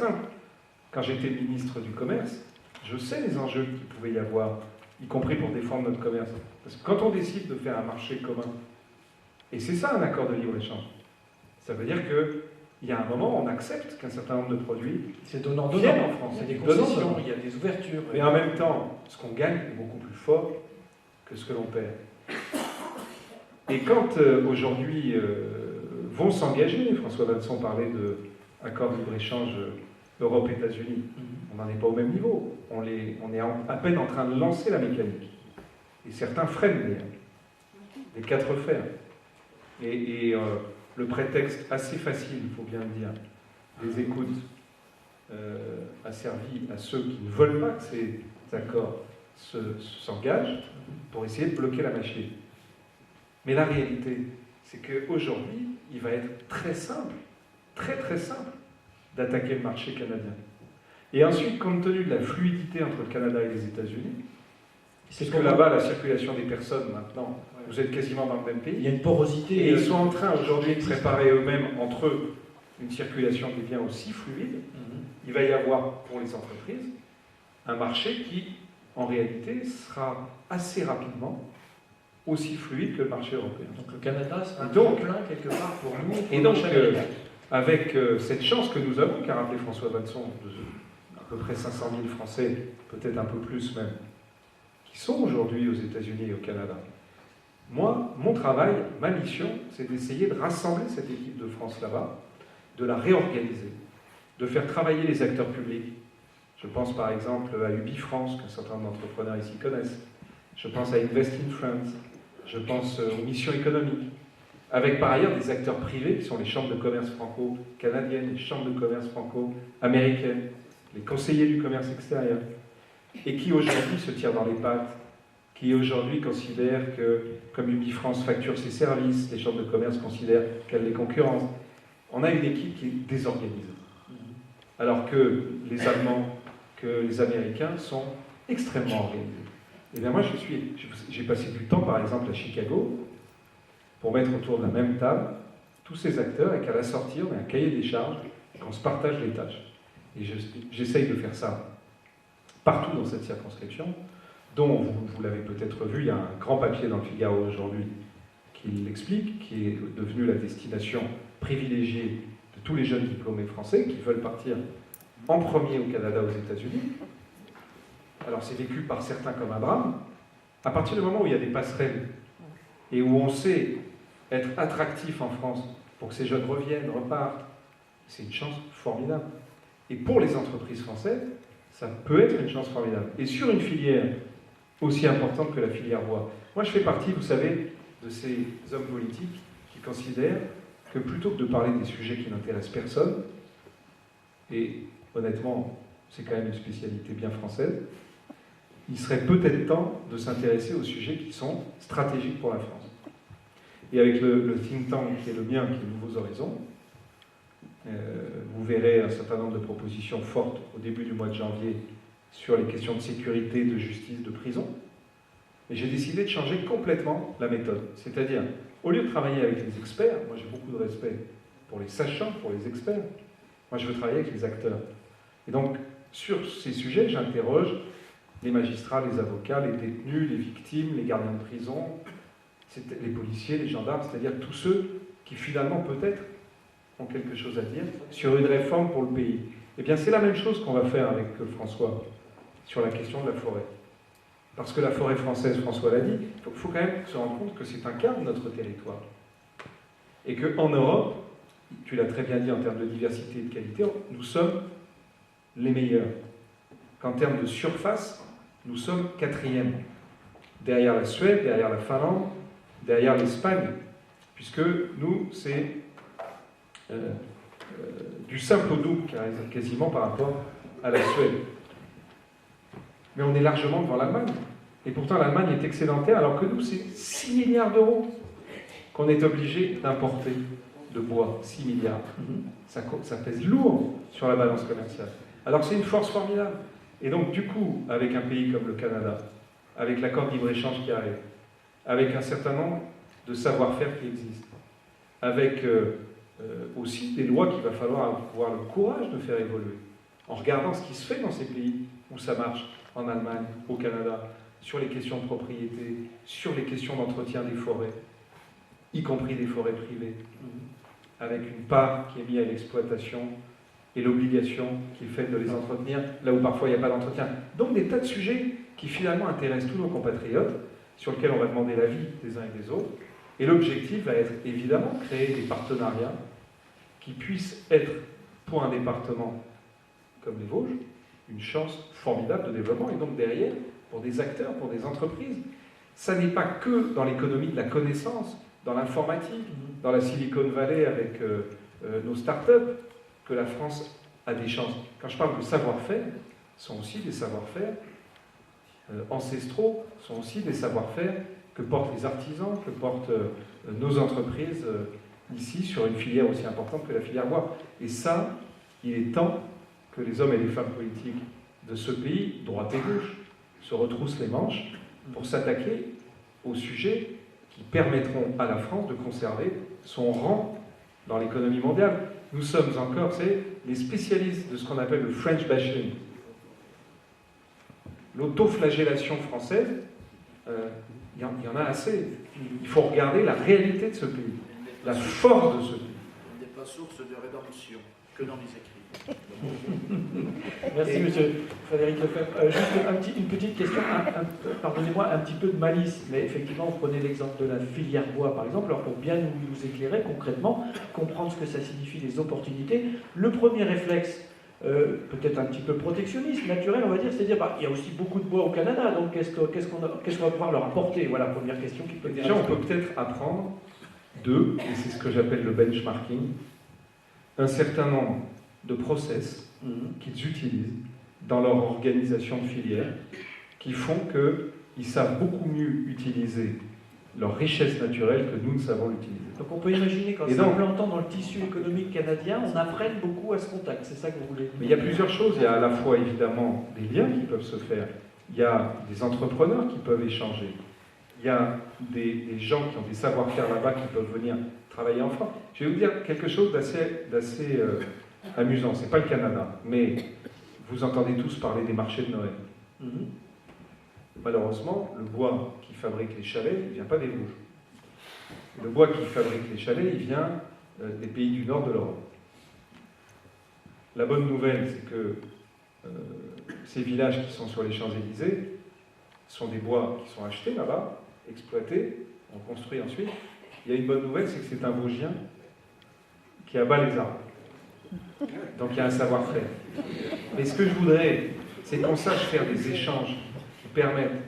simple. Quand j'étais ministre du Commerce, je sais les enjeux qu'il pouvait y avoir, y compris pour défendre notre commerce. Parce que quand on décide de faire un marché commun, et c'est ça un accord de libre-échange, ça veut dire qu'il y a un moment où on accepte qu'un certain nombre de produits viennent en France. Il y a des concessions, il y a des ouvertures. Mais en même temps, ce qu'on gagne est beaucoup plus fort que ce que l'on perd. Et quand aujourd'hui vont s'engager, François Vanson parlait d'accord de libre-échange Europe-États-Unis, on n'en est pas au même niveau. On est à peine en train de lancer la mécanique. Et certains freinent les quatre fers. Et le prétexte assez facile, il faut bien le dire, des écoutes a servi à ceux qui ne veulent pas que ces accords s'engagent pour essayer de bloquer la machine. Mais la réalité, c'est qu'aujourd'hui, il va être très simple, très très simple, d'attaquer le marché canadien. Et ensuite, compte tenu de la fluidité entre le Canada et les États-Unis, c'est que là-bas, la circulation des personnes, maintenant, vous êtes quasiment dans le même pays. Il y a une porosité. Et ils sont en train aujourd'hui de préparer eux-mêmes, entre eux, une circulation qui devient aussi fluide. Il va y avoir, pour les entreprises, un marché qui, en réalité, sera assez rapidement aussi fluide que le marché européen. Donc le Canada sera un plein quelque part pour nous. Et donc, avec cette chance que nous avons, qu'a rappelé François Vanson, à peu près 500 000 Français, peut-être un peu plus même, qui sont aujourd'hui aux États-Unis et au Canada. Moi, mon travail, ma mission, c'est d'essayer de rassembler cette équipe de France là-bas, de la réorganiser, de faire travailler les acteurs publics. Je pense par exemple à UbiFrance, qu'un certain nombre d'entrepreneurs ici connaissent. Je pense à Invest in France. Je pense aux missions économiques. Avec par ailleurs des acteurs privés qui sont les chambres de commerce franco-canadiennes, les chambres de commerce franco-américaines, les conseillers du commerce extérieur, et qui aujourd'hui se tirent dans les pattes, qui aujourd'hui considèrent que, comme UbiFrance facture ses services, les chambres de commerce considèrent qu'elle les concurrence. On a une équipe qui est désorganisée. Alors que les Allemands, que les Américains sont extrêmement organisés. Et bien moi, j'ai passé du temps, par exemple, à Chicago, pour mettre autour de la même table tous ces acteurs et qu'à la sortie, on ait un cahier des charges et qu'on se partage les tâches. Et j'essaye de faire ça partout dans cette circonscription, dont, vous l'avez peut-être vu, il y a un grand papier dans le Figaro aujourd'hui qui l'explique, qui est devenu la destination privilégiée de tous les jeunes diplômés français qui veulent partir en premier au Canada, aux États-Unis. Alors c'est vécu par certains comme un drame. À partir du moment où il y a des passerelles et où on sait être attractif en France pour que ces jeunes reviennent, repartent, c'est une chance formidable. Et pour les entreprises françaises, ça peut être une chance formidable. Et sur une filière aussi importante que la filière bois. Moi, je fais partie, vous savez, de ces hommes politiques qui considèrent que plutôt que de parler des sujets qui n'intéressent personne, et honnêtement, c'est quand même une spécialité bien française, il serait peut-être temps de s'intéresser aux sujets qui sont stratégiques pour la France. Et avec le think tank qui est le mien, qui est Nouveaux Horizons, vous verrez un certain nombre de propositions fortes au début du mois de janvier sur les questions de sécurité, de justice, de prison. Et j'ai décidé de changer complètement la méthode. C'est-à-dire, au lieu de travailler avec les experts, moi j'ai beaucoup de respect pour les sachants, pour les experts, moi je veux travailler avec les acteurs. Et donc, sur ces sujets, j'interroge les magistrats, les avocats, les détenus, les victimes, les gardiens de prison, les policiers, les gendarmes, c'est-à-dire tous ceux qui finalement peut-être ont quelque chose à dire sur une réforme pour le pays. Eh bien, c'est la même chose qu'on va faire avec François sur la question de la forêt. Parce que la forêt française, François l'a dit, il faut quand même se rendre compte que c'est un quart de notre territoire. Et qu'en Europe, tu l'as très bien dit en termes de diversité et de qualité, nous sommes les meilleurs. Qu'en termes de surface, nous sommes 4e. Derrière la Suède, derrière la Finlande, derrière l'Espagne. Puisque nous, c'est du simple au double quasiment par rapport à la Suède. Mais on est largement devant l'Allemagne. Et pourtant l'Allemagne est excédentaire, alors que nous, c'est 6 milliards d'euros qu'on est obligé d'importer de bois. 6 milliards. Ça pèse lourd sur la balance commerciale. Alors c'est une force formidable. Et donc du coup, avec un pays comme le Canada, avec l'accord de libre-échange qui arrive, avec un certain nombre de savoir-faire qui existent, avec aussi des lois qu'il va falloir avoir le courage de faire évoluer. en regardant ce qui se fait dans ces pays où ça marche, en Allemagne, au Canada, sur les questions de propriété, sur les questions d'entretien des forêts, y compris des forêts privées, avec une part qui est mise à l'exploitation et l'obligation qui est faite de les entretenir, là où parfois il n'y a pas d'entretien. Donc des tas de sujets qui finalement intéressent tous nos compatriotes, sur lesquels on va demander l'avis des uns et des autres. Et l'objectif va être évidemment créer des partenariats qui puissent être, pour un département comme les Vosges, une chance formidable de développement. Et donc derrière, pour des acteurs, pour des entreprises, ça n'est pas que dans l'économie de la connaissance, dans l'informatique, dans la Silicon Valley avec nos startups, que la France a des chances. Quand je parle de savoir-faire, ce sont aussi des savoir-faire ancestraux, ce sont aussi des savoir-faire que portent les artisans, que portent nos entreprises ici sur une filière aussi importante que la filière bois. Et ça, il est temps que les hommes et les femmes politiques de ce pays, droite et gauche, se retroussent les manches pour s'attaquer aux sujets qui permettront à la France de conserver son rang dans l'économie mondiale. Nous sommes encore, c'est les spécialistes de ce qu'on appelle le French bashing. L'autoflagellation française, il y en a assez. Il faut regarder la réalité de ce pays, la force de ce pays. Elle n'est pas source de rédemption que dans les écrits. Merci, monsieur Frédéric Lefebvre. Juste une petite question, pardonnez-moi, un petit peu de malice, mais effectivement, vous prenez l'exemple de la filière bois, par exemple, alors pour bien nous éclairer concrètement, comprendre ce que ça signifie, les opportunités, le premier réflexe, peut-être un petit peu protectionniste, naturel, on va dire, c'est-à-dire, il y a aussi beaucoup de bois au Canada, donc qu'est-ce qu'on va pouvoir leur apporter? Voilà, première question qui peut Déjà, on peut peut-être apprendre d'eux, et c'est ce que j'appelle le benchmarking, un certain nombre de process qu'ils utilisent dans leur organisation de filière, qui font qu'ils savent beaucoup mieux utiliser leur richesse naturelle que nous ne savons l'utiliser. Donc on peut imaginer qu'en s'implantant dans le tissu économique canadien, on apprenne beaucoup à ce contact, c'est ça que vous voulez dire? Mais il y a plusieurs choses, il y a à la fois évidemment des liens qui peuvent se faire, il y a des entrepreneurs qui peuvent échanger, il y a des gens qui ont des savoir-faire là-bas qui peuvent venir travailler en France. Je vais vous dire quelque chose d'assez amusant, c'est pas le Canada, mais vous entendez tous parler des marchés de Noël. Malheureusement, le bois qui fabrique les chalets, il ne vient pas des Vosges. Le bois qui fabrique les chalets, il vient des pays du nord de l'Europe. La bonne nouvelle, c'est que ces villages qui sont sur les Champs-Élysées sont des bois qui sont achetés là-bas, exploités, on construit ensuite. Il y a une bonne nouvelle, c'est que c'est un Vosgien qui abat les arbres. Donc il y a un savoir-faire. Mais ce que je voudrais, c'est qu'on sache faire des échanges qui permettent,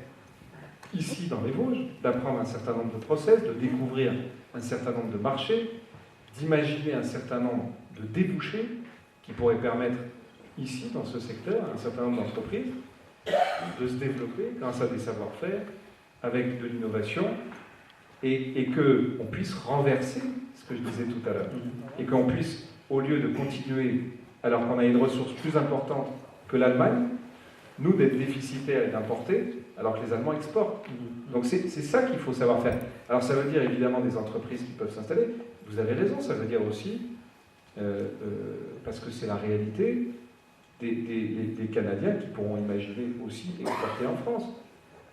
ici dans les Vosges, d'apprendre un certain nombre de process, de découvrir un certain nombre de marchés, d'imaginer un certain nombre de débouchés qui pourraient permettre, ici, dans ce secteur, à un certain nombre d'entreprises, de se développer grâce à des savoir-faire, avec de l'innovation, et qu'on puisse renverser ce que je disais tout à l'heure. Et qu'on puisse, au lieu de continuer, alors qu'on a une ressource plus importante que l'Allemagne, nous d'être déficitaires et d'importer, alors que les Allemands exportent. Donc c'est ça qu'il faut savoir faire. Alors ça veut dire évidemment des entreprises qui peuvent s'installer. Vous avez raison, ça veut dire aussi, parce que c'est la réalité, des Canadiens qui pourront imaginer aussi exporter en France.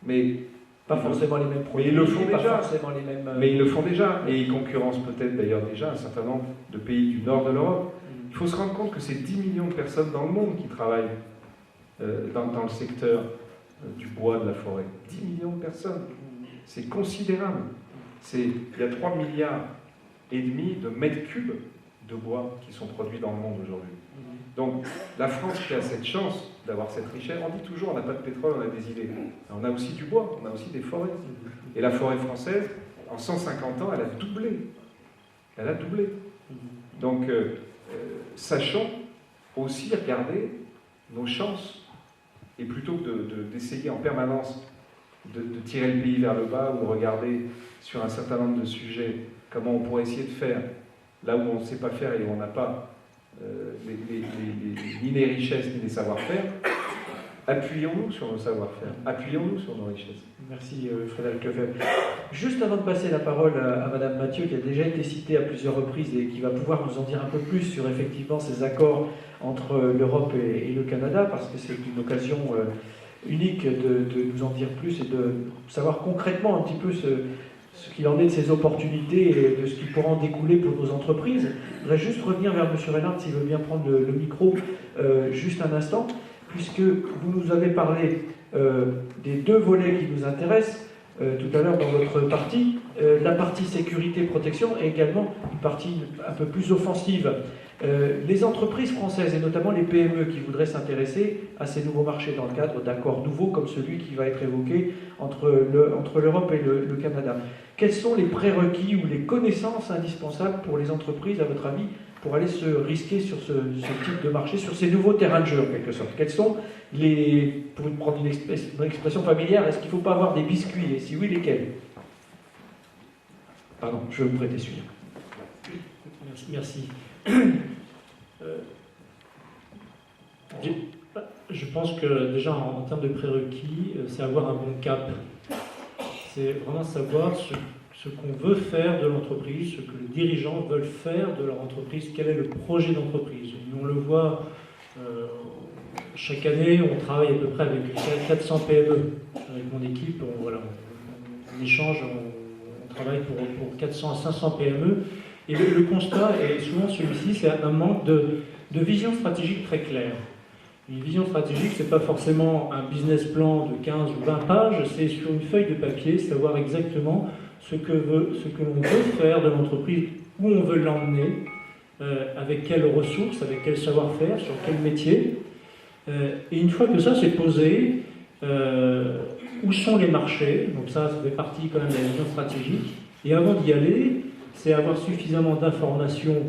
Mais pas forcément les mêmes produits, mais ils le font déjà. Forcément les mêmes... Mais ils le font déjà, et ils concurrencent peut-être d'ailleurs déjà un certain nombre de pays du nord de l'Europe. Il faut se rendre compte que c'est 10 millions de personnes dans le monde qui travaillent dans le secteur du bois, de la forêt. 10 millions de personnes. C'est considérable. Il y a 3,5 milliards de mètres cubes de bois qui sont produits dans le monde aujourd'hui. Donc la France qui a cette chance d'avoir cette richesse, on dit toujours on n'a pas de pétrole, on a des idées. On a aussi du bois, on a aussi des forêts. Et la forêt française, en 150 ans, elle a doublé. Elle a doublé. Donc sachons aussi regarder nos chances, et plutôt que d'essayer en permanence de tirer le pays vers le bas ou regarder sur un certain nombre de sujets comment on pourrait essayer de faire là où on ne sait pas faire et où on n'a pas ni les richesses ni les savoir-faire, Appuyons-nous sur nos savoir-faire, appuyons-nous sur nos richesses. Merci Frédéric Lefebvre. Juste avant de passer la parole à Madame Mathieu, qui a déjà été citée à plusieurs reprises et qui va pouvoir nous en dire un peu plus sur effectivement ces accords entre l'Europe et le Canada, parce que c'est une occasion unique de nous en dire plus et de savoir concrètement un petit peu ce qu'il en est de ces opportunités et de ce qui pourra en découler pour nos entreprises. Je voudrais juste revenir vers M. Reynard, s'il veut bien prendre le micro juste un instant, puisque vous nous avez parlé des deux volets qui nous intéressent tout à l'heure dans votre partie, la partie sécurité-protection et également une partie un peu plus offensive. Les entreprises françaises et notamment les PME qui voudraient s'intéresser à ces nouveaux marchés dans le cadre d'accords nouveaux comme celui qui va être évoqué entre l'Europe et le Canada. Quels sont les prérequis ou les connaissances indispensables pour les entreprises, à votre avis, pour aller se risquer sur ce type de marché, sur ces nouveaux terrains de jeu en quelque sorte? Quels sont les, pour prendre une expression familière, est-ce qu'il ne faut pas avoir des biscuits? Et si oui, lesquels? Pardon, je vais vous prêter celui-là. Merci. Je pense que déjà en termes de prérequis, c'est avoir un bon cap. C'est vraiment savoir ce qu'on veut faire de l'entreprise, ce que les dirigeants veulent faire de leur entreprise, quel est le projet d'entreprise. Nous, on le voit chaque année, on travaille à peu près avec 400 PME. Avec mon équipe, on échange, on travaille pour 400 à 500 PME. Et le constat est souvent celui-ci, c'est un manque de vision stratégique très claire. Une vision stratégique, ce n'est pas forcément un business plan de 15 ou 20 pages, c'est sur une feuille de papier, savoir exactement ce que l'on veut faire de l'entreprise, où on veut l'emmener, avec quelles ressources, avec quel savoir-faire, sur quel métier. Et une fois que ça c'est posé, où sont les marchés? Donc ça fait partie quand même de la vision stratégique. Et avant d'y aller, c'est avoir suffisamment d'informations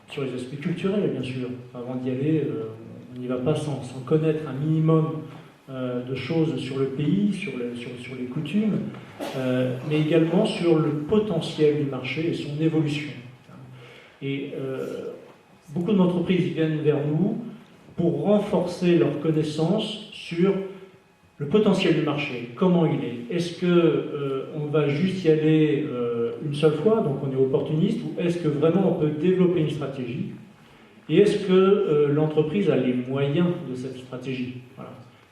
sur les aspects culturels, bien sûr. Avant d'y aller, on n'y va pas sans connaître un minimum de choses sur le pays, sur les coutumes, mais également sur le potentiel du marché et son évolution. Et beaucoup d'entreprises viennent vers nous pour renforcer leurs connaissances sur le potentiel du marché, comment il est. Est-ce qu'on va juste y aller une seule fois, donc on est opportuniste, ou est-ce que vraiment on peut développer une stratégie? Et est-ce que l'entreprise a les moyens de cette stratégie? Voilà.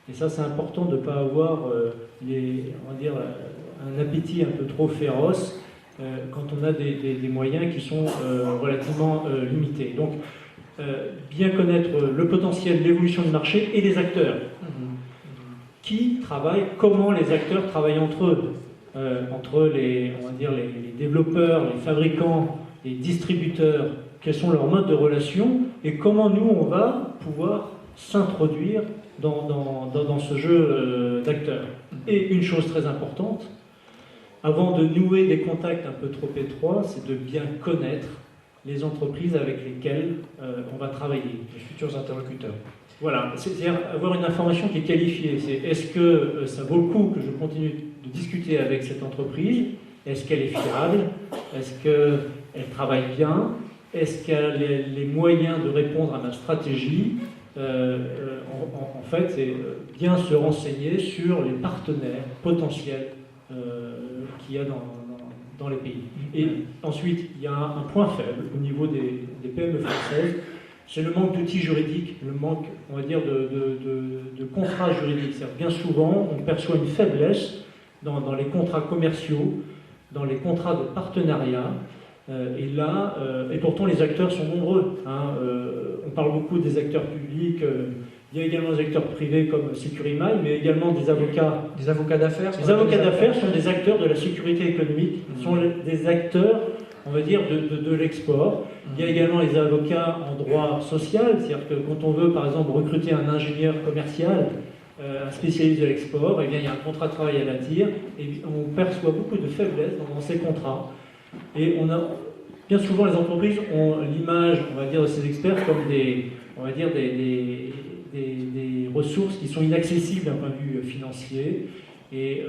Et ça, c'est important de ne pas avoir on va dire, un appétit un peu trop féroce quand on a des moyens qui sont relativement limités. Donc, bien connaître le potentiel, l'évolution du marché et les acteurs. Qui travaillent, comment les acteurs travaillent entre eux, entre les développeurs, les fabricants, les distributeurs, quels sont leurs modes de relation et comment nous on va pouvoir s'introduire dans ce jeu d'acteurs. Et une chose très importante, avant de nouer des contacts un peu trop étroits, c'est de bien connaître les entreprises avec lesquelles on va travailler, les futurs interlocuteurs. Voilà, c'est-à-dire avoir une information qui est qualifiée. Est-ce que ça vaut le coup que je continue de discuter avec cette entreprise? Est-ce qu'elle est fiable? Est-ce qu'elle travaille bien? Est-ce qu'elle a les moyens de répondre à ma stratégie? En fait, c'est bien se renseigner sur les partenaires potentiels qu'il y a dans les pays. Et ensuite, il y a un point faible au niveau des PME françaises, c'est le manque d'outils juridiques, le manque, on va dire, de contrats juridiques. C'est-à-dire, bien souvent, on perçoit une faiblesse dans les contrats commerciaux, dans les contrats de partenariat, et pourtant les acteurs sont nombreux. On parle beaucoup des acteurs publics, il y a également des acteurs privés comme Securimail, mais également des avocats. Des avocats d'affaires? Les avocats d'affaires sont des acteurs de la sécurité économique, sont des acteurs, on va dire, de l'export. Il y a également les avocats en droit social, c'est-à-dire que quand on veut, par exemple, recruter un ingénieur commercial, un spécialiste de l'export, eh bien, il y a un contrat de travail à bâtir, et on perçoit beaucoup de faiblesses dans ces contrats. Et bien souvent, les entreprises ont l'image, on va dire, de ces experts comme des ressources qui sont inaccessibles d'un point de vue financier. Et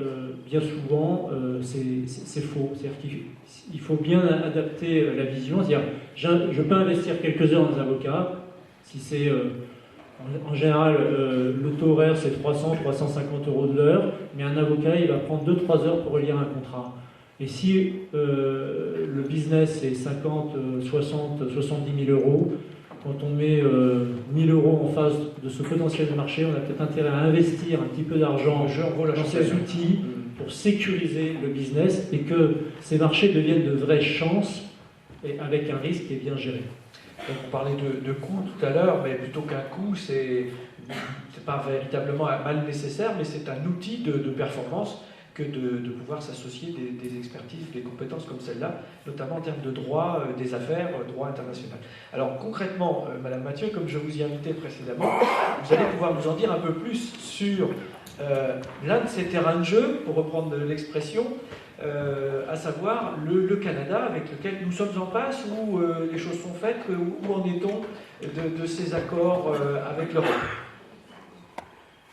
bien souvent, c'est faux. C'est-à-dire qu'il faut bien adapter la vision. C'est-à-dire, je peux investir quelques heures dans un avocat, si c'est En général, le taux horaire, c'est 300-350 euros de l'heure, mais un avocat, il va prendre 2-3 heures pour relire un contrat. Et si le business est 50, 60, 70 000 euros, quand on met 1 000 euros en face de ce potentiel de marché, on a peut-être intérêt à investir un petit peu d'argent dans ces outils pour sécuriser le business et que ces marchés deviennent de vraies chances et avec un risque qui est bien géré. Donc on parlait de coût tout à l'heure, mais plutôt qu'un coût, c'est pas véritablement un mal nécessaire, mais c'est un outil de performance que de pouvoir s'associer des expertises, des compétences comme celle-là, notamment en termes de droit des affaires, droit international. Alors concrètement, Madame Mathieu, comme je vous y invitais précédemment, vous allez pouvoir nous en dire un peu plus sur l'un de ces terrains de jeu, pour reprendre l'expression, à savoir le Canada, avec lequel nous sommes en passe, où les choses sont faites, où en est-on de ces accords avec l'Europe?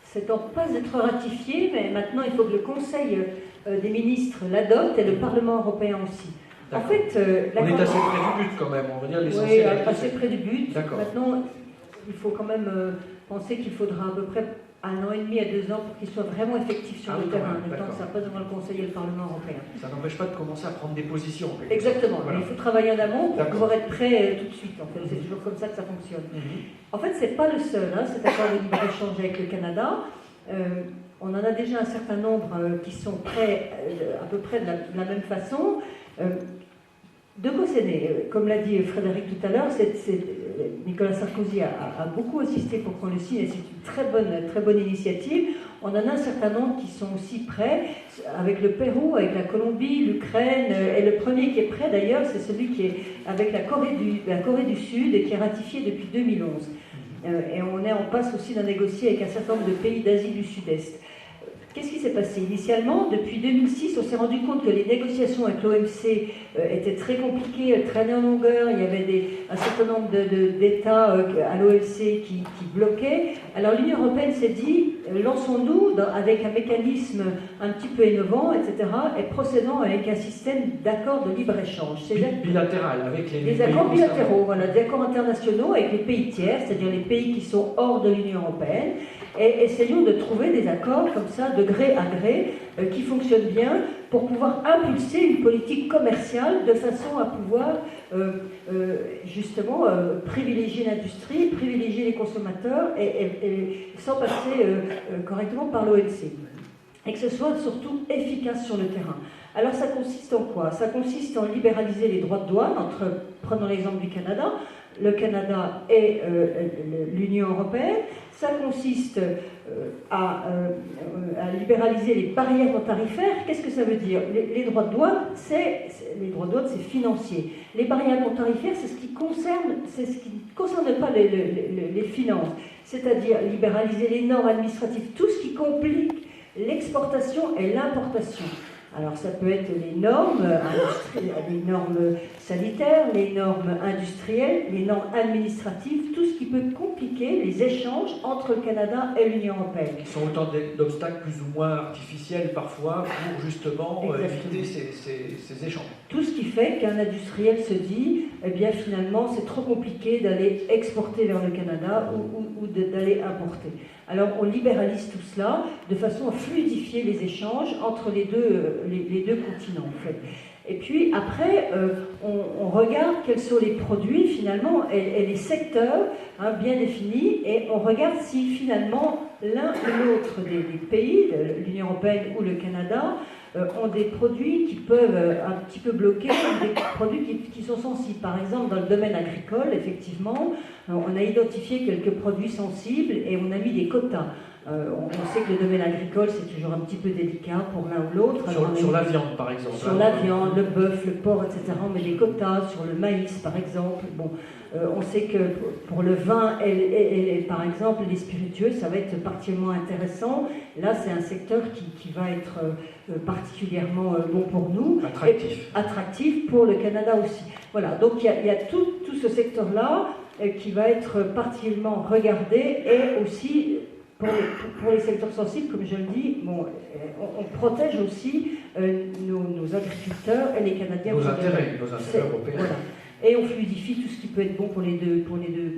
C'est en passe d'être ratifié, mais maintenant il faut que le Conseil des ministres l'adopte et le Parlement européen aussi. En fait, on est assez près du but quand même, on va dire l'essentiel. Oui, assez près du but. Maintenant, il faut quand même penser qu'il faudra à peu près 1 an et demi à 2 ans pour qu'il soit vraiment effectif sur le terrain, le temps que ça passe devant le Conseil et le Parlement européen. Ça n'empêche pas de commencer à prendre des positions. Exactement, voilà. Il faut travailler en amont pour pouvoir être prêt tout de suite. En fait. C'est toujours comme ça que ça fonctionne. En fait, ce n'est pas le seul, cet accord de libre-échange avec le Canada. On en a déjà un certain nombre qui sont prêts à peu près de la même façon. De quoi c'est né? Comme l'a dit Frédéric tout à l'heure, Nicolas Sarkozy a beaucoup insisté pour qu'on le signe et c'est une très bonne initiative. On en a un certain nombre qui sont aussi prêts, avec le Pérou, avec la Colombie, l'Ukraine, et le premier qui est prêt d'ailleurs, c'est celui qui est avec la Corée du Sud et qui est ratifié depuis 2011. Et on est en passe aussi d'en négocier avec un certain nombre de pays d'Asie du Sud-Est. Qu'est-ce qui s'est passé? Initialement, depuis 2006, on s'est rendu compte que les négociations avec l'OMC étaient très compliquées, elles traînaient en longueur, il y avait un certain nombre d'États à l'OMC qui bloquaient. Alors l'Union européenne s'est dit, lançons-nous avec un mécanisme un petit peu innovant, etc., et procédons avec un système d'accords de libre-échange. Bilatéral, avec les accords bilatéraux, voilà, des accords internationaux avec les pays tiers, c'est-à-dire les pays qui sont hors de l'Union européenne, et essayons de trouver des accords comme ça, de gré à gré, qui fonctionnent bien pour pouvoir impulser une politique commerciale de façon à pouvoir justement privilégier l'industrie, privilégier les consommateurs et sans passer correctement par l'OMC. Et que ce soit surtout efficace sur le terrain. Alors ça consiste en quoi? Ça consiste en libéraliser les droits de douane prenons l'exemple du Canada, le Canada et l'Union européenne. Ça consiste à libéraliser les barrières non tarifaires. Qu'est-ce que ça veut dire? Les droits de douane, c'est financier. Les barrières non tarifaires, c'est ce qui ne concerne pas les finances. C'est-à-dire libéraliser les normes administratives, tout ce qui complique l'exportation et l'importation. Alors ça peut être les normes sanitaires, les normes industrielles, les normes administratives, tout ce qui peut compliquer les échanges entre le Canada et l'Union européenne. Qui sont autant d'obstacles plus ou moins artificiels parfois pour justement éviter ces échanges. Tout ce qui fait qu'un industriel se dit, eh bien finalement c'est trop compliqué d'aller exporter vers le Canada ou d'aller importer. Alors on libéralise tout cela de façon à fluidifier les échanges entre les deux continents en fait. Et puis après, on regarde quels sont les produits finalement et les secteurs bien définis et on regarde si finalement l'un ou l'autre des pays, l'Union européenne ou le Canada, ont des produits qui peuvent un petit peu bloquer, des produits qui sont sensibles. Par exemple, dans le domaine agricole, effectivement, on a identifié quelques produits sensibles et on a mis des quotas. On sait que le domaine agricole, c'est toujours un petit peu délicat pour l'un ou l'autre. Sur la viande, par exemple. Sur la viande, le bœuf, le porc, etc. On met des quotas sur le maïs, par exemple. Bon, on sait que pour le vin et par exemple, les spiritueux, ça va être particulièrement intéressant. Là, c'est un secteur qui va être particulièrement bon pour nous. Attractif pour le Canada aussi. Voilà, donc il y a tout ce secteur-là qui va être particulièrement regardé et aussi... Pour les secteurs sensibles, comme je le dis, on protège aussi nos agriculteurs et les Canadiens. Nos intérêts européens. Voilà. et on fluidifie tout ce qui peut être bon pour les deux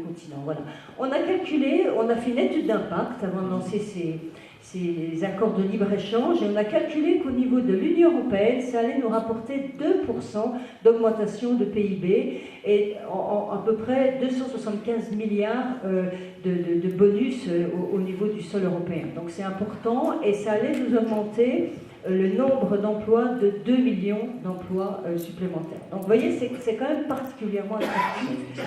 continents. Voilà. On a calculé, on a fait une étude d'impact avant de lancer ces accords de libre-échange, et on a calculé qu'au niveau de l'Union européenne, ça allait nous rapporter 2% d'augmentation de PIB et à peu près 275 milliards de bonus au niveau du sol européen. Donc c'est important, et ça allait nous augmenter le nombre d'emplois de 2 millions d'emplois supplémentaires. Donc vous voyez, c'est quand même particulièrement attractif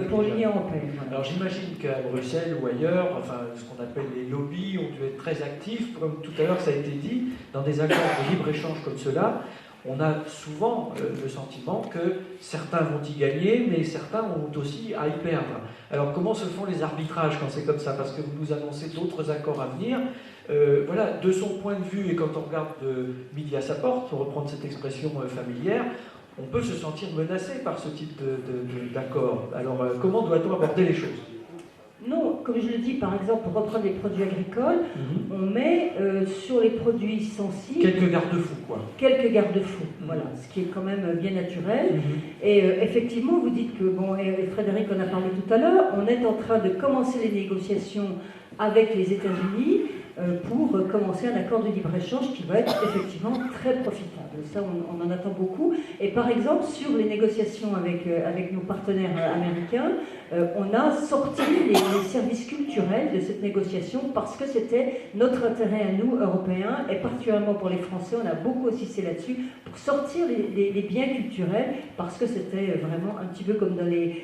pour l'Union européenne. Voilà. Alors j'imagine qu'à Bruxelles ou ailleurs, enfin ce qu'on appelle les lobbies ont dû être très actifs, comme tout à l'heure ça a été dit, dans des accords de libre-échange comme cela. On a souvent le sentiment que certains vont y gagner, mais certains ont aussi à y perdre. Alors comment se font les arbitrages quand c'est comme ça? Parce que vous nous annoncez d'autres accords à venir. Voilà, de son point de vue, et quand on regarde de midi à sa porte, pour reprendre cette expression familière, on peut se sentir menacé par ce type d'accord. Alors comment doit-on aborder les choses? Non, comme je le dis, par exemple, pour reprendre les produits agricoles, on met sur les produits sensibles... Quelques garde-fous, quoi. Quelques garde-fous, voilà, ce qui est quand même bien naturel. Et effectivement, vous dites que, bon, et Frédéric en a parlé tout à l'heure, on est en train de commencer les négociations avec les États-Unis pour commencer un accord de libre-échange qui va être effectivement très profitable. Ça, on en attend beaucoup. Et par exemple, sur les négociations avec nos partenaires américains, on a sorti les services culturels de cette négociation parce que c'était notre intérêt à nous, Européens, et particulièrement pour les Français, on a beaucoup insisté là-dessus, pour sortir les biens culturels, parce que c'était vraiment un petit peu comme dans les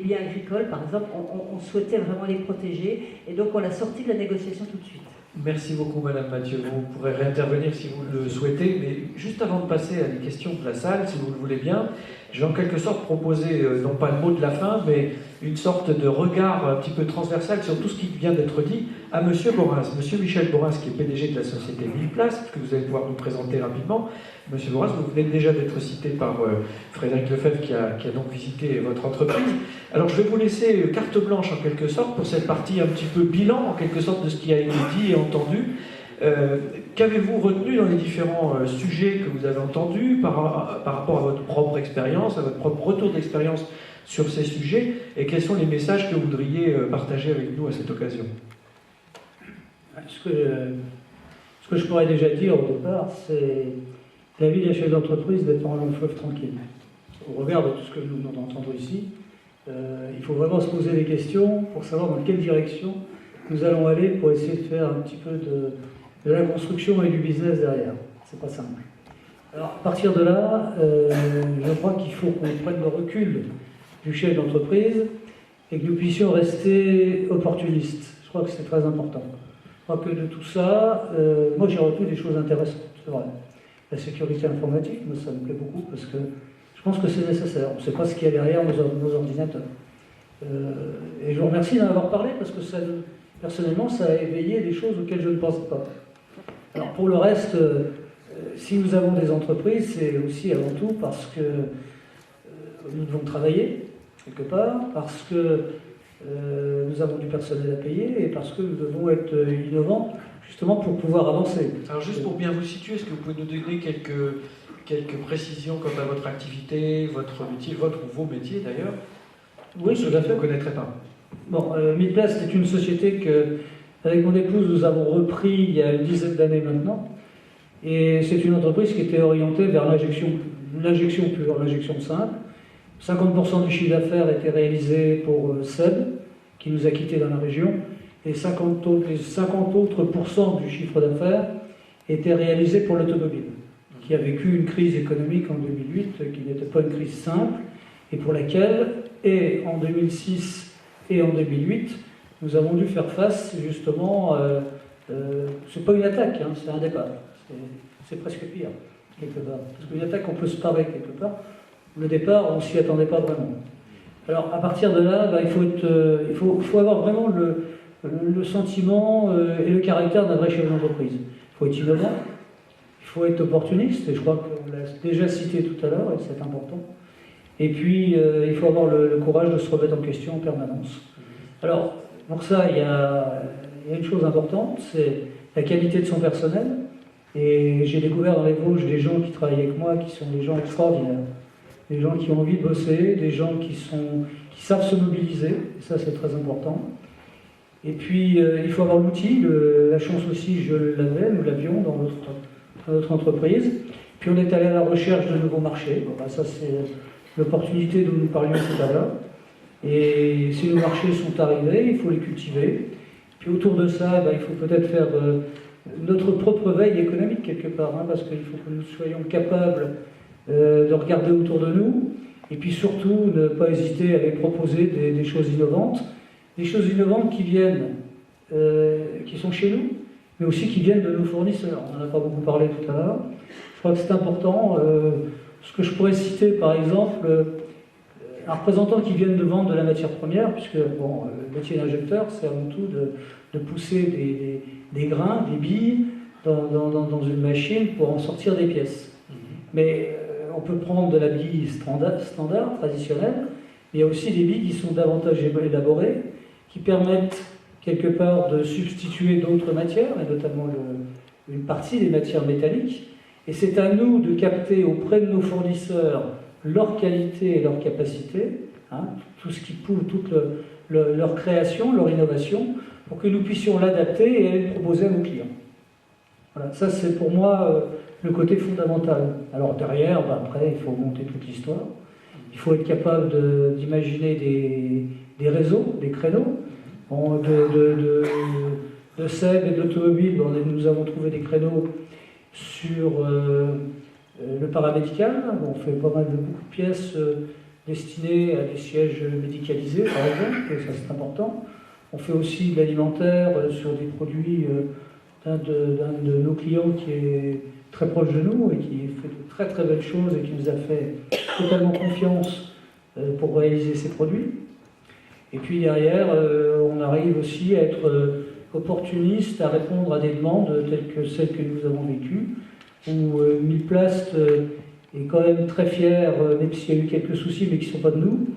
biens agricoles, par exemple, on souhaitait vraiment les protéger, et donc on l'a sorti de la négociation tout de suite. Merci beaucoup, Madame Mathieu. Vous pourrez réintervenir si vous le souhaitez, mais juste avant de passer à des questions de la salle, si vous le voulez bien, je vais en quelque sorte proposer, non pas le mot de la fin, mais une sorte de regard un petit peu transversal sur tout ce qui vient d'être dit à Monsieur Borins. Monsieur Michel Borins, qui est PDG de la société Mille Places, que vous allez pouvoir nous présenter rapidement. Monsieur Borins, vous venez déjà d'être cité par Frédéric Lefebvre, qui a donc visité votre entreprise. Alors je vais vous laisser carte blanche en quelque sorte pour cette partie un petit peu bilan, en quelque sorte, de ce qui a été dit et entendu. Qu'avez-vous retenu dans les différents sujets que vous avez entendus par rapport à votre propre expérience, à votre propre retour d'expérience sur ces sujets, et quels sont les messages que vous voudriez partager avec nous à cette occasion? Ce que je pourrais déjà dire au départ, c'est la vie d'un chef d'entreprise d'être en long fleuve tranquille. Au regard de tout ce que nous venons d'entendre ici, il faut vraiment se poser des questions pour savoir dans quelle direction nous allons aller pour essayer de faire un petit peu de la construction et du business derrière. C'est pas simple. Alors, à partir de là, je crois qu'il faut qu'on prenne le recul du chef d'entreprise et que nous puissions rester opportunistes. Je crois que c'est très important. Je crois que de tout ça, moi j'ai retenu des choses intéressantes, c'est vrai. La sécurité informatique, moi ça me plaît beaucoup parce que je pense que c'est nécessaire. On ne sait pas ce qu'il y a derrière nos ordinateurs. Et je vous remercie d'en avoir parlé parce que ça, personnellement, ça a éveillé des choses auxquelles je ne pensais pas. Alors pour le reste, si nous avons des entreprises, c'est aussi avant tout parce que nous devons travailler quelque part, parce que nous avons du personnel à payer et parce que nous devons être innovants justement pour pouvoir avancer. Alors juste pour bien vous situer, est-ce que vous pouvez nous donner quelques précisions quant à votre activité, votre métier, votre ou vos métiers d'ailleurs? Oui, ceux tout à qui fait. ne connaîtraient pas. Bon, Midplast est une société que, avec mon épouse, nous avons repris il y a une dizaine d'années maintenant. Et c'est une entreprise qui était orientée vers l'injection pure, l'injection simple. 50% du chiffre d'affaires était réalisé pour SEB, qui nous a quittés dans la région, et 50 autres pourcents du chiffre d'affaires étaient réalisés pour l'automobile, qui a vécu une crise économique en 2008, qui n'était pas une crise simple, et pour laquelle, et en 2006 et en 2008, nous avons dû faire face justement, c'est pas une attaque, hein, c'est un départ, c'est presque pire, quelque part. Parce qu'une attaque, on peut se parer quelque part. Le départ, on ne s'y attendait pas vraiment. Alors, à partir de là, il faut avoir vraiment le sentiment et le caractère d'un vrai chef d'entreprise. Il faut être innovant, il faut être opportuniste, et je crois qu'on l'a déjà cité tout à l'heure, et c'est important. Et puis, il faut avoir le courage de se remettre en question en permanence. Alors, pour ça, il y a une chose importante, c'est la qualité de son personnel. Et j'ai découvert dans les Vosges des gens qui travaillent avec moi, qui sont des gens extraordinaires. des gens qui ont envie de bosser, des gens qui savent se mobiliser, et ça c'est très important. Et puis il faut avoir l'outil, la chance aussi, je l'avais, nous l'avions dans notre entreprise. Puis on est allé à la recherche de nouveaux marchés. Bon, ça c'est l'opportunité dont nous parlions tout à l'heure. Et si nos marchés sont arrivés, il faut les cultiver. Puis autour de ça, il faut peut-être faire notre propre veille économique quelque part, parce qu'il faut que nous soyons capables de regarder autour de nous, et puis surtout ne pas hésiter à les proposer des choses innovantes qui viennent, qui sont chez nous, mais aussi qui viennent de nos fournisseurs. On n'en a pas beaucoup parlé tout à l'heure. Je crois que c'est important. Ce que je pourrais citer, par exemple, un représentant qui vient de vendre de la matière première, puisque le métier d'injecteur, c'est avant tout de pousser des grains, des billes dans une machine pour en sortir des pièces. Mais on peut prendre de la bille standard, traditionnelle, mais il y a aussi des billes qui sont davantage élaborées, qui permettent quelque part de substituer d'autres matières, et notamment une partie des matières métalliques. Et c'est à nous de capter auprès de nos fournisseurs leur qualité et leur capacité, tout ce qui prouve toute leur création, leur innovation, pour que nous puissions l'adapter et le proposer à nos clients. Voilà, ça c'est pour moi le côté fondamental. Alors derrière, après, il faut monter toute l'histoire. Il faut être capable d'imaginer des réseaux, des créneaux. De SEB et d'automobile, nous avons trouvé des créneaux sur le paramédical. On fait pas mal de beaucoup de pièces destinées à des sièges médicalisés, par exemple, et ça c'est important. On fait aussi de l'alimentaire sur des produits d'un de nos clients qui est très proche de nous et qui fait de très très belles choses et qui nous a fait totalement confiance pour réaliser ces produits. Et puis derrière, on arrive aussi à être opportuniste, à répondre à des demandes telles que celles que nous avons vécues, où Milplast est quand même très fier, même s'il y a eu quelques soucis, mais qui ne sont pas de nous,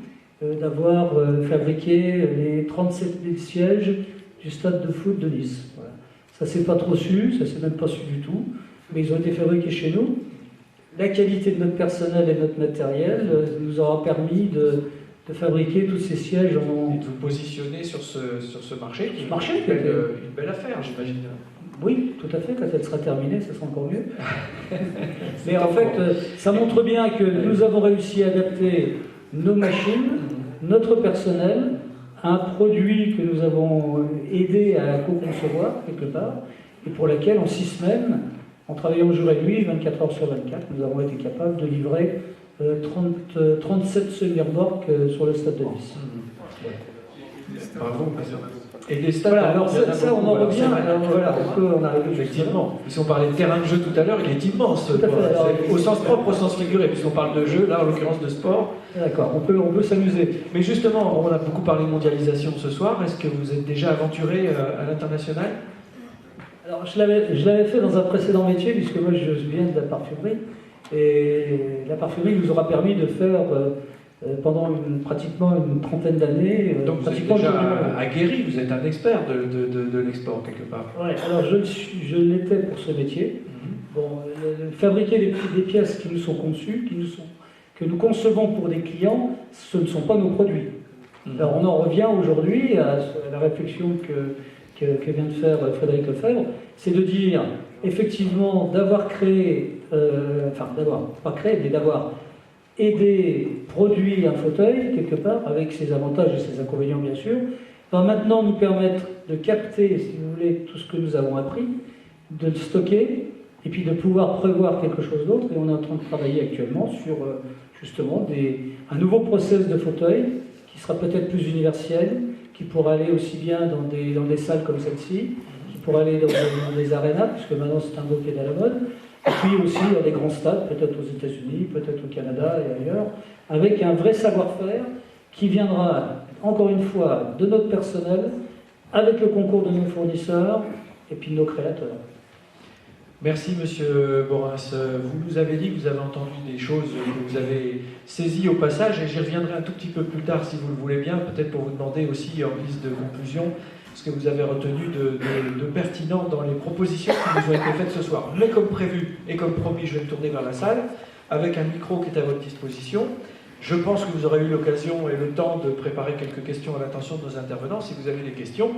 d'avoir fabriqué les 37 000 sièges du stade de foot de Nice. Voilà. Ça ne s'est pas trop su, ça ne s'est même pas su du tout, mais ils ont été fabriqués chez nous. La qualité de notre personnel et de notre matériel nous aura permis de fabriquer tous ces sièges en... Et de vous positionner sur ce marché, qui est une belle affaire, j'imagine. Oui, tout à fait, quand elle sera terminée, ça sera encore mieux. Mais en fait, ça montre bien que nous avons réussi à adapter nos machines, notre personnel, à un produit que nous avons aidé à co-concevoir, quelque part, et pour laquelle, en 6 semaines, en travaillant jour et nuit, 24 heures sur 24, nous avons été capables de livrer 37 semi-remorques sur le stade de Nice. Bravo. Et des stades, voilà, alors ça on en revient, on arrive effectivement. Si on parlait de terrain de jeu tout à l'heure, il est immense, tout à fait, alors, au sens propre, au sens figuré, puisqu'on parle de jeu, là en l'occurrence de sport. D'accord, on peut s'amuser. Mais justement, on a beaucoup parlé de mondialisation ce soir, est-ce que vous êtes déjà aventuré à l'international? Alors je l'avais fait dans un précédent métier, puisque moi je viens de la parfumerie, et la parfumerie nous aura permis de faire... pendant pratiquement une trentaine d'années. Donc vous êtes déjà aguerri, vous êtes un expert de l'export quelque part. Oui, alors je l'étais pour ce métier. Fabriquer des pièces qui nous sont conçues, que nous concevons pour des clients, ce ne sont pas nos produits. Alors on en revient aujourd'hui à la réflexion que vient de faire Frédéric Lefebvre, c'est de dire effectivement d'avoir créé, d'avoir aider, produire un fauteuil, quelque part, avec ses avantages et ses inconvénients, bien sûr, va maintenant nous permettre de capter, si vous voulez, tout ce que nous avons appris, de le stocker, et puis de pouvoir prévoir quelque chose d'autre. Et on est en train de travailler actuellement sur, justement, un nouveau process de fauteuil, qui sera peut-être plus universel, qui pourra aller aussi bien dans des salles comme celle-ci, qui pourra aller dans des arénas, puisque maintenant c'est un mot qui est à la mode, et puis aussi dans des grands stades, peut-être aux États-Unis, peut-être au Canada et ailleurs, avec un vrai savoir-faire qui viendra, encore une fois, de notre personnel, avec le concours de nos fournisseurs et puis de nos créateurs. Merci Monsieur Borras. Vous nous avez dit que vous avez entendu des choses que vous avez saisies au passage, et j'y reviendrai un tout petit peu plus tard si vous le voulez bien, peut-être pour vous demander aussi en guise de conclusion ce que vous avez retenu de pertinent dans les propositions qui nous ont été faites ce soir. Mais comme prévu et comme promis, je vais me tourner vers la salle. avec un micro qui est à votre disposition. Je pense que vous aurez eu l'occasion et le temps de préparer quelques questions à l'attention de nos intervenants. Si vous avez des questions,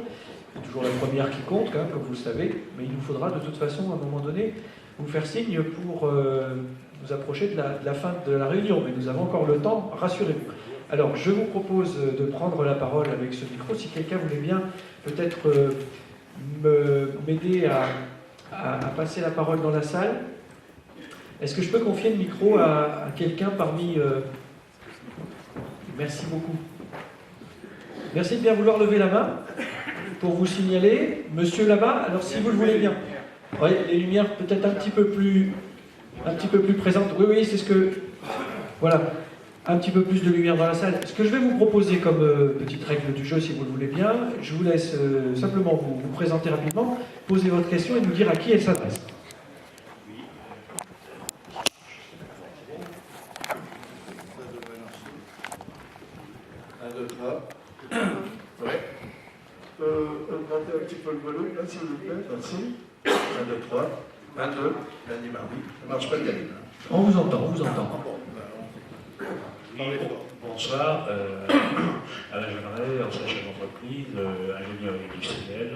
c'est toujours la première qui compte, hein, comme vous le savez, mais il nous faudra de toute façon, à un moment donné, vous faire signe pour nous approcher de la fin de la réunion. Mais nous avons encore le temps, rassurez-vous. Alors, je vous propose de prendre la parole avec ce micro. Si quelqu'un voulait bien peut-être m'aider à passer la parole dans la salle. Est-ce que je peux confier le micro à quelqu'un parmi... Merci beaucoup. Merci de bien vouloir lever la main pour vous signaler. Monsieur là-bas, alors si vous le voulez bien. Oui, les lumières peut-être un petit peu plus présentes. Oui, oui, c'est ce que... Voilà. Un petit peu plus de lumière dans la salle. Ce que je vais vous proposer comme petite règle du jeu, si vous le voulez bien, je vous laisse simplement vous présenter rapidement, poser votre question et nous dire à qui elle s'adresse. Ouais. Augmentez un petit peu le volume, là, s'il vous plaît. Merci. 1, 2, 3. 1, 2. Lundi, mardi. Ça marche pas bien. On vous entend, on vous entend. Bonsoir, Alain Jeanneret, ancien chef d'entreprise, ingénieur industriel,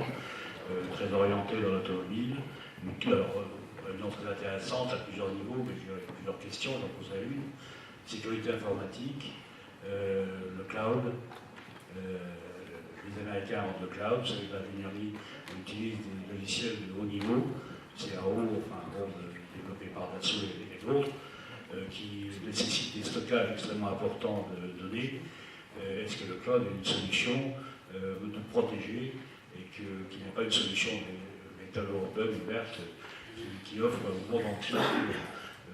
très orienté dans l'automobile. Alors, réunion très intéressante à plusieurs niveaux, mais j'ai plusieurs questions, j'en poserai une. Sécurité informatique, le cloud, les Américains ont le cloud, vous savez que l'ingénierie utilise des logiciels de haut niveau, CAO, enfin, développés par Dassault et d'autres, qui nécessitent des stockages extrêmement importants de données. Est-ce que le cloud est une solution de protéger et qu'il n'y a pas une solution véritable open, ouverte, qui offre au monde entier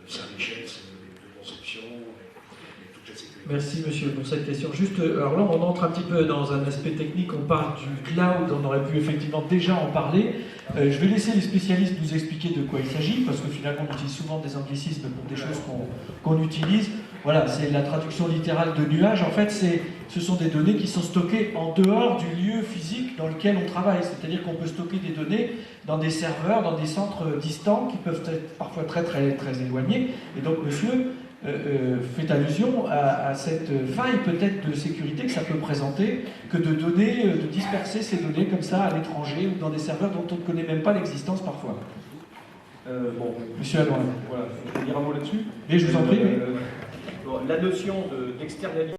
sa richesse de conception et toute la sécurité? Merci monsieur pour cette question. Juste, alors là on entre un petit peu dans un aspect technique, on parle du cloud, on aurait pu effectivement déjà en parler. Je vais laisser les spécialistes nous expliquer de quoi il s'agit, parce que finalement on utilise souvent des anglicismes pour des choses qu'on utilise. Voilà, c'est la traduction littérale de nuage. En fait, ce sont des données qui sont stockées en dehors du lieu physique dans lequel on travaille. C'est-à-dire qu'on peut stocker des données dans des serveurs, dans des centres distants qui peuvent être parfois très très très éloignés. Et donc monsieur fait allusion à cette faille peut-être de sécurité que ça peut présenter, que de disperser ces données comme ça à l'étranger ou dans des serveurs dont on ne connaît même pas l'existence parfois. Bon, Monsieur Alloy. voilà, je vais dire un mot là-dessus. Et je vous en prie. Bon, la notion d'externalisation